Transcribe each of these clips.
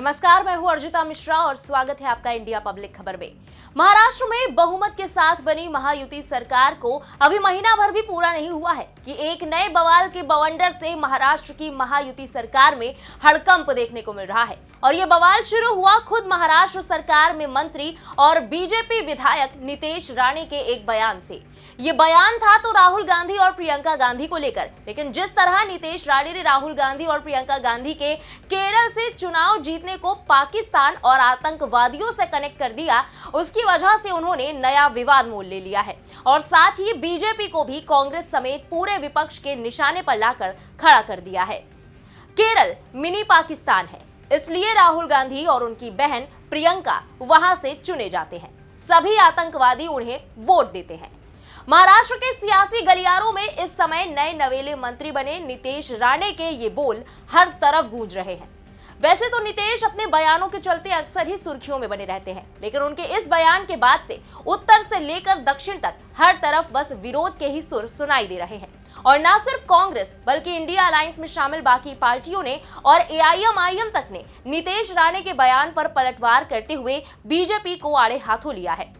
नमस्कार, मैं हूं अर्जिता मिश्रा और स्वागत है आपका इंडिया पब्लिक खबर में। महाराष्ट्र में बहुमत के साथ बनी महायुति सरकार को अभी महीना भर भी पूरा नहीं हुआ है कि एक नए बवाल के बवंडर से महाराष्ट्र की महायुति सरकार में हड़कंप देखने को मिल रहा है। और ये बवाल शुरू हुआ खुद महाराष्ट्र सरकार में मंत्री और बीजेपी विधायक नितेश राणे के एक बयान से। ये बयान था तो राहुल गांधी और प्रियंका गांधी को लेकर, लेकिन जिस तरह नितेश राणे ने राहुल गांधी और प्रियंका गांधी के केरल से चुनाव जीतने को पाकिस्तान और आतंकवादियों से कनेक्ट कर दिया, उसकी वजह से उन्होंने नया विवाद मोल ले लिया है और साथ ही बीजेपी को भी कांग्रेस समेत पूरे विपक्ष के निशाने पर लाकर खड़ा कर दिया है। केरल मिनी पाकिस्तान है, इसलिए राहुल गांधी और उनकी बहन प्रियंका वहां से चुने जाते हैं। सभी आतंकवादी उन्हें वोट देते हैं। महाराष्ट्र के सियासी गलियारों में इस समय नए नवेले मंत्री बने नितेश राणे के ये बोल हर तरफ गूंज रहे हैं। वैसे तो नितेश अपने बयानों के चलते अक्सर ही सुर्खियों में बने रहते हैं, लेकिन उनके इस बयान के बाद से उत्तर से लेकर दक्षिण तक हर तरफ बस विरोध के ही सुर सुनाई दे रहे हैं। और न सिर्फ कांग्रेस बल्कि इंडिया अलायंस में शामिल बाकी पार्टियों ने और एआईएमआईएम तक ने नितेश राणे के बयान पर पलटवार करते हुए बीजेपी को आड़े हाथों लिया है।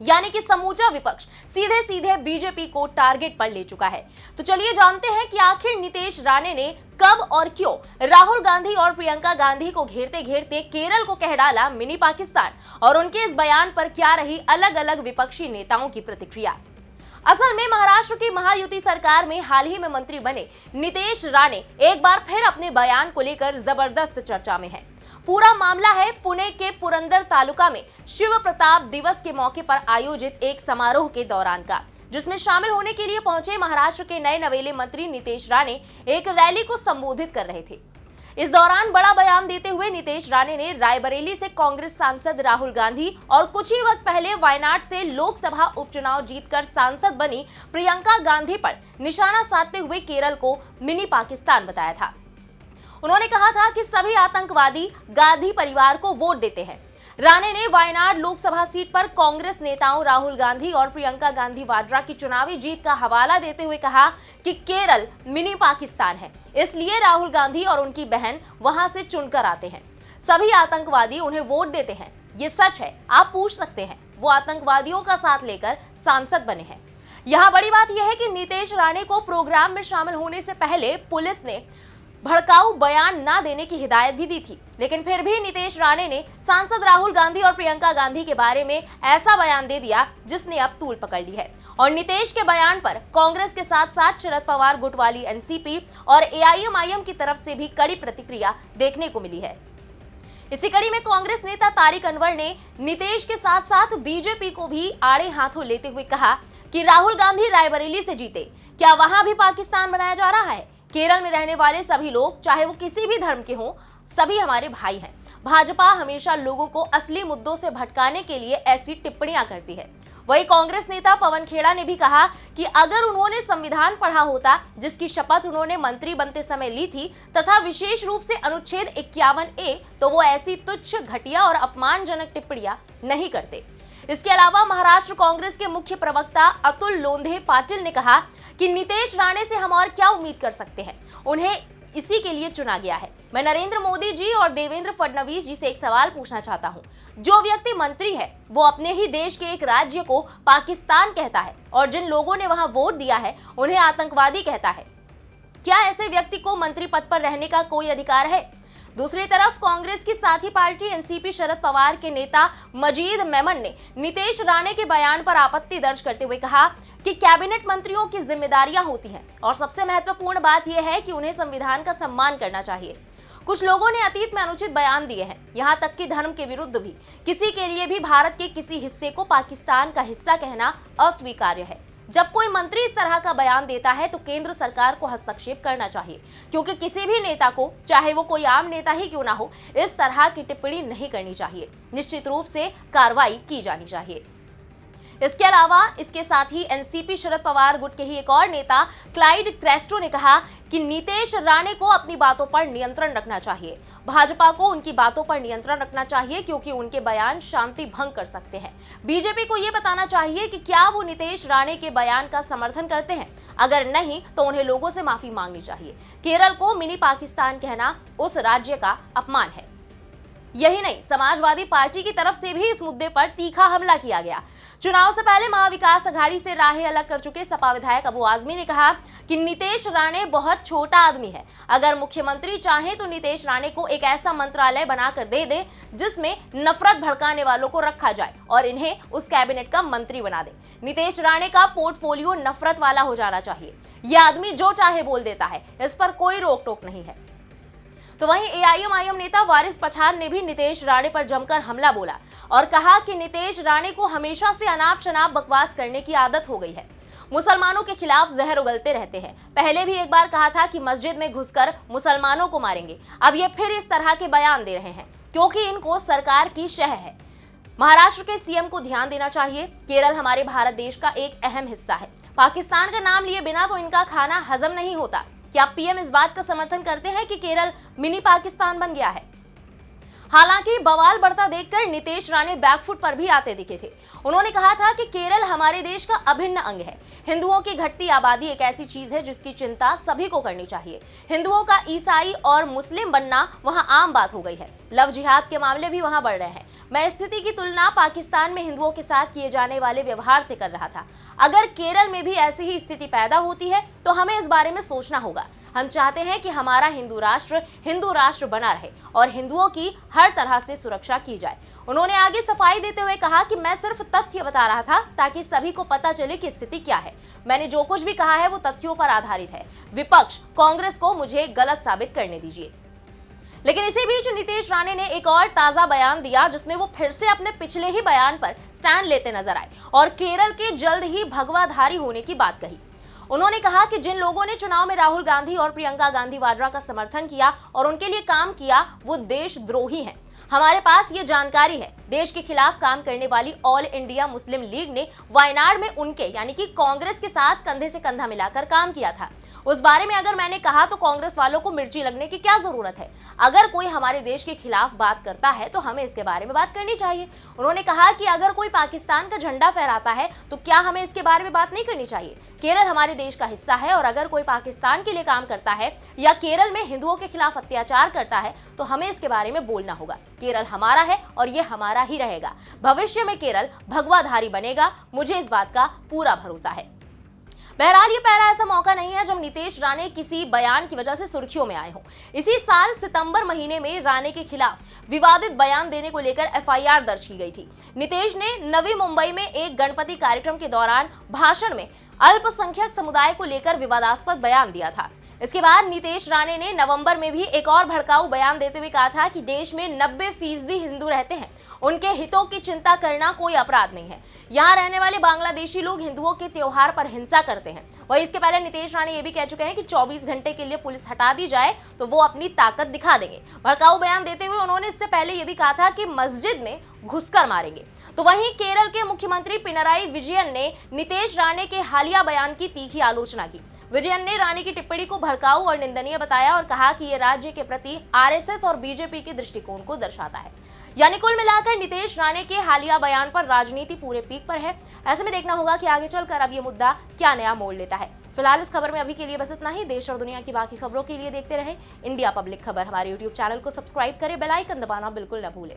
यानी कि समूचा विपक्ष सीधे सीधे बीजेपी को टारगेट पर ले चुका है। तो चलिए जानते हैं कि आखिर नितेश राणे ने कब और क्यों राहुल गांधी और प्रियंका गांधी को घेरते घेरते केरल को कह डाला मिनी पाकिस्तान, और उनके इस बयान पर क्या रही अलग अलग विपक्षी नेताओं की प्रतिक्रिया। असल में महाराष्ट्र की महायुति सरकार में हाल ही में मंत्री बने नितेश राणे एक बार फिर अपने बयान को लेकर जबरदस्त चर्चा में है। पूरा मामला है पुणे के पुरंदर तालुका में शिव प्रताप दिवस के मौके पर आयोजित एक समारोह के दौरान का, जिसमें शामिल होने के लिए पहुंचे महाराष्ट्र के नए नवेले मंत्री नितेश राणे एक रैली को संबोधित कर रहे थे। इस दौरान बड़ा बयान देते हुए नितेश राणे ने रायबरेली से कांग्रेस सांसद राहुल गांधी और कुछ ही वक्त पहले वायनाड से लोकसभा उपचुनाव जीतकर सांसद बनी प्रियंका गांधी पर निशाना साधते हुए केरल को मिनी पाकिस्तान बताया था। उन्होंने कहा था कि सभी आतंकवादी गांधी परिवार को वोट देते हैं। राणे ने वायनाड लोकसभा सीट पर कांग्रेस नेताओं राहुल गांधी और प्रियंका गांधी वाड्रा की चुनावी जीत का हवाला देते हुए कहा कि केरल मिनी पाकिस्तान है, इसलिए राहुल गांधी और उनकी बहन वहां से चुनकर आते हैं। सभी आतंकवादी उन्हें वोट देते हैं, ये सच है, आप पूछ सकते हैं। वो आतंकवादियों का साथ लेकर सांसद बने हैं। यहाँ बड़ी बात यह है कि नितेश राणे को प्रोग्राम में शामिल होने से पहले पुलिस ने भड़काऊ बयान न देने की हिदायत भी दी थी, लेकिन फिर भी नितेश राणे ने सांसद राहुल गांधी और प्रियंका गांधी के बारे में ऐसा बयान दे दिया जिसने अब तूल पकड़ ली है। और नितेश के बयान पर कांग्रेस के साथ साथ शरद पवार गुट वाली एनसीपी और एआईएमआईएम की तरफ से भी कड़ी प्रतिक्रिया देखने को मिली है। इसी कड़ी में कांग्रेस नेता तारिक अनवर ने नितेश के साथ साथ बीजेपी को भी आड़े हाथों लेते हुए कहा कि राहुल गांधी रायबरेली से जीते, क्या वहां भी पाकिस्तान बनाया जा रहा है? केरल में रहने वाले सभी लोग, चाहे वो किसी भी धर्म के हों, सभी हमारे भाई हैं। भाजपा हमेशा लोगों को असली मुद्दों से भटकाने के लिए ऐसी टिप्पणियां करती है। वहीं कांग्रेस नेता पवन खेड़ा ने भी कहा कि अगर उन्होंने संविधान पढ़ा होता, जिसकी शपथ उन्होंने मंत्री बनते समय ली थी, तथा विशेष रूप से अनुच्छेद 51A, तो वो ऐसी तुच्छ, घटिया और अपमानजनक टिप्पणियां नहीं करते। इसके अलावा महाराष्ट्र कांग्रेस के मुख्य प्रवक्ता अतुल लोंधे पाटिल ने कहा कि नितेश राणे से हम और क्या उम्मीद कर सकते हैं, उन्हें इसी के लिए चुना गया है। मैं नरेंद्र मोदी जी और देवेंद्र फडणवीस जी से एक सवाल पूछना चाहता हूं। जो व्यक्ति मंत्री है वो अपने ही देश के एक राज्य को पाकिस्तान कहता है और जिन लोगों ने वहां वोट दिया है उन्हें आतंकवादी कहता है। क्या ऐसे व्यक्ति को मंत्री पद पर रहने का कोई अधिकार है? दूसरी तरफ कांग्रेस की साथी पार्टी एनसीपी शरद पवार के नेता मजीद मेमन ने नितेश राणे के बयान पर आपत्ति दर्ज करते हुए कहा कि कैबिनेट मंत्रियों की जिम्मेदारियां होती हैं और सबसे महत्वपूर्ण बात यह है कि उन्हें संविधान का सम्मान करना चाहिए। कुछ लोगों ने अतीत में अनुचित बयान दिए हैं, यहाँ तक कि धर्म के विरुद्ध भी। किसी के लिए भी भारत के किसी हिस्से को पाकिस्तान का हिस्सा कहना अस्वीकार्य है। जब कोई मंत्री इस तरह का बयान देता है तो केंद्र सरकार को हस्तक्षेप करना चाहिए, क्योंकि किसी भी नेता को, चाहे वो कोई आम नेता ही क्यों ना हो, इस तरह की टिप्पणी नहीं करनी चाहिए। निश्चित रूप से कार्रवाई की जानी चाहिए। इसके अलावा इसके साथ ही एनसीपी शरद पवार गुट के ही एक और नेता क्लाइड क्रेस्टो ने कहा कि नितेश राणे को अपनी बातों पर नियंत्रण रखना चाहिए। भाजपा को उनकी बातों पर नियंत्रण रखना चाहिए, क्योंकि उनके बयान शांति भंग कर सकते हैं। बीजेपी को यह बताना चाहिए कि क्या वो नितेश राणे के बयान का समर्थन करते हैं। अगर नहीं तो उन्हें लोगों से माफी मांगनी चाहिए। केरल को मिनी पाकिस्तान कहना उस राज्य का अपमान है। यही नहीं, समाजवादी पार्टी की तरफ से भी इस मुद्दे पर तीखा हमला किया गया। चुनाव से पहले महाविकास अघाड़ी से राहें अलग कर चुके सपा विधायक अबू आजमी ने कहा कि नीतीश राणे बहुत छोटा आदमी है। अगर मुख्यमंत्री चाहे तो नीतीश राणे को एक ऐसा मंत्रालय बनाकर दे दे जिसमें नफरत भड़काने वालों को रखा जाए और इन्हें उस कैबिनेट का मंत्री बना दे। नीतीश राणे का पोर्टफोलियो नफरत वाला हो जाना चाहिए। यह आदमी जो चाहे बोल देता है, इस पर कोई रोक टोक नहीं है। तो वहीं एआईएमआईएम नेता वारिस पठान ने भी नीतीश राणे पर जमकर हमला बोला और कहा कि नीतीश राणे को हमेशा से अनाप शनाप बकवास करने की आदत हो गई है। मुसलमानों के खिलाफ जहर उगलते रहते हैं। पहले भी एक बार कहा था कि मस्जिद में घुसकर मुसलमानों को मारेंगे। अब ये फिर इस तरह के बयान दे रहे हैं क्योंकि इनको सरकार की शह है। महाराष्ट्र के सीएम को ध्यान देना चाहिए। केरल हमारे भारत देश का एक अहम हिस्सा है। पाकिस्तान का नाम लिए बिना तो इनका खाना हजम नहीं होता। क्या पीएम इस बात का समर्थन करते हैं कि केरल मिनी पाकिस्तान बन गया है? हालांकि बवाल बढ़ता देखकर नीतीश राणे बैकफुट पर भी आते दिखे थे। उन्होंने कहा था कि केरल हमारे देश का अभिन्न अंग है। हिंदुओं की घटती आबादी एक ऐसी चीज है जिसकी चिंता सभी को करनी चाहिए। हिंदुओं का ईसाई और मुस्लिम बनना वहां आम बात हो गई है। लव जिहाद के मामले भी वहां बढ़ रहे हैं। मैं स्थिति की तुलना पाकिस्तान में हिंदुओं के साथ किए जाने वाले व्यवहार से कर रहा था। अगर केरल में भी ऐसी ही स्थिति पैदा होती है तो हमें इस बारे में सोचना होगा। हम चाहते हैं कि हमारा हिंदू राष्ट्र बना रहे और हिंदुओं की हर तरह से सुरक्षा की जाए। उन्होंने आगे सफाई देते हुए कहा कि मैं सिर्फ तथ्य बता रहा था ताकि सभी को पता चले कि स्थिति क्या है। मैंने जो कुछ भी कहा है वो तथ्यों पर आधारित है। विपक्ष कांग्रेस को मुझे गलत साबित करने दीजिए। लेकिन इसी बीच नीतीश राणे ने एक और ताजा बयान दिया जिसमें वो फिर से अपने पिछले ही बयान पर स्टैंड लेते नजर आए और केरल के जल्द ही भगवाधारी होने की बात कही। उन्होंने कहा कि जिन लोगों ने चुनाव में राहुल गांधी और प्रियंका गांधी वाड्रा का समर्थन किया और उनके लिए काम किया वो देशद्रोही हैं। हमारे पास ये जानकारी है। देश के खिलाफ काम करने वाली ऑल इंडिया मुस्लिम लीग ने वायनाड में उनके यानी कि कांग्रेस के साथ कंधे से कंधा मिलाकर काम किया था। उस बारे में अगर मैंने कहा तो कांग्रेस वालों को मिर्ची लगने की क्या जरूरत है? अगर कोई हमारे देश के खिलाफ बात करता है तो हमें इसके बारे में बात करनी चाहिए। उन्होंने कहा कि अगर कोई पाकिस्तान का झंडा फहराता है तो क्या हमें इसके बारे में बात नहीं करनी चाहिए? केरल हमारे देश का हिस्सा है और अगर कोई पाकिस्तान के लिए काम करता है या केरल में हिंदुओं के खिलाफ अत्याचार करता है तो हमें इसके बारे में बोलना होगा। केरल हमारा है और ये हमारा ही रहेगा। भविष्य में केरल भगवाधारी बनेगा, मुझे इस बात का पूरा भरोसा है। बहरहाल ये पहला ऐसा मौका नहीं है जब नीतीश राणे किसी बयान की वजह से सुर्खियों में आए हों। इसी साल सितंबर महीने में राणे के खिलाफ विवादित बयान देने को लेकर एफआईआर दर्ज की गई थी। नीतीश ने नवी मुंबई में एक गणपति कार्यक्रम के दौरान भाषण में अल्पसंख्यक समुदाय को लेकर विवादास्पद बयान दिया था। इसके बाद नीतीश राणे ने नवंबर में भी एक और भड़काऊ बयान देते हुए कहा था कि देश में 90% हिंदू रहते हैं, उनके हितों की चिंता करना कोई अपराध नहीं है। यहाँ रहने वाले बांग्लादेशी लोग हिंदुओं के त्योहार पर हिंसा करते हैं। वही इसके पहले नीतीश राणे ये भी कह चुके हैं कि 24 घंटे के लिए पुलिस हटा दी जाए तो वो अपनी ताकत दिखा देंगे। भड़काऊ बयान देते हुए उन्होंने इससे पहले ये भी कहा था कि मस्जिद में घुसकर मारेंगे। तो वहीं केरल के मुख्यमंत्री पिनराई विजयन ने नीतीश राणे के हालिया बयान की तीखी आलोचना की। विजयन ने राणे की टिप्पणी को भड़काऊ और निंदनीय बताया और कहा कि ये राज्य के प्रति आरएसएस और बीजेपी के दृष्टिकोण को दर्शाता है। यानी कुल मिलाकर नीतीश राणे के हालिया बयान पर राजनीति पूरे पीक पर है। ऐसे में देखना होगा कि आगे चलकर अब ये मुद्दा क्या नया मोड़ लेता है। फिलहाल इस खबर में अभी के लिए बस इतना ही। देश और दुनिया की बाकी खबरों के लिए देखते रहे इंडिया पब्लिक खबर। हमारे यूट्यूब चैनल को सब्सक्राइब करें, बेल आइकन दबाना बिल्कुल न भूलें।